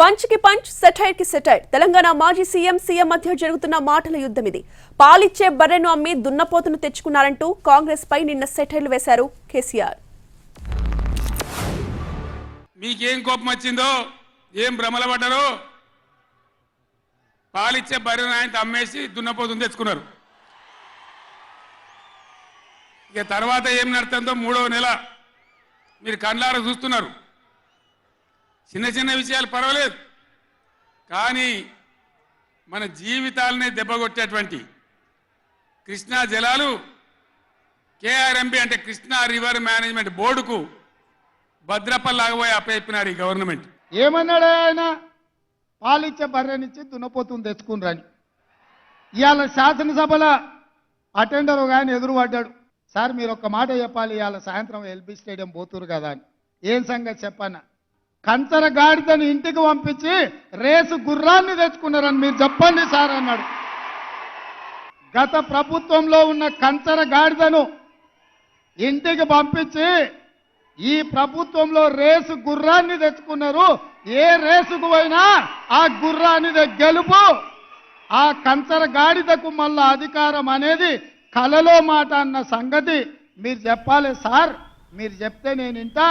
Punch కి punch, satire కి satire. Telangana మాజీ సీఎం మధ్య జరుగుతున్న మాటల యుద్ధం ఇది. పాలిచ్చే బర్రెను అమ్మి దున్నపోతును తెచ్చుకున్నారంటూ కాంగ్రెస్ పై నిన్న సెటైర్లు వేశారు కేసీఆర్. మీకేం కోపం వచ్చిందో, ఏం భ్రమల పడ్డారో, పాలిచ్చే బర్రెను ఆయన అమ్మేసి దున్నపోతును తెచ్చుకున్నారు. ఇక తర్వాత ఏం నడుతుందో 3వ నెల మీరు కళ్ళారా చూస్తున్నారు. చిన్న చిన్న విషయాలు పర్వాలేదు, కానీ మన జీవితాలనే దెబ్బకొట్టేటువంటి కృష్ణా జలాలు కేఆర్ఎంబి అంటే కృష్ణా రివర్ మేనేజ్మెంట్ బోర్డుకు భద్రపల్లాగబోయి అప్పయిపోయినారు ఈ గవర్నమెంట్. ఏమన్నాడు ఆయన? పాలిచ్చే బర్రెనిచ్చి దున్నపోతుని తెచ్చుకున్నారని. ఇవాళ శాసనసభల అటెండర్ కానీ ఎదురుపడ్డాడు. సార్ మీరు ఒక్క మాట చెప్పాలి, ఇవాళ సాయంత్రం ఎల్బీ స్టేడియం పోతురు కదా అని. ఏం సంగతి చెప్పన్న? కంచర గాడిదని ఇంటికి పంపించి రేసు గుర్రాన్ని తెచ్చుకున్నారని మీరు చెప్పండి సార్ అన్నాడు. గత ప్రభుత్వంలో ఉన్న కంచర గాడిదను ఇంటికి పంపించి ఈ ప్రభుత్వంలో రేసు గుర్రాన్ని తెచ్చుకున్నారు. ఏ రేసుకు పోయినా ఆ గుర్రాన్ని గెలుపు. ఆ కంచర గాడిదకు మళ్ళా అధికారం అనేది కలలో మాట అన్న సంగతి మీరు చెప్పాలి సార్. మీరు చెప్తే నేను ఇంటా.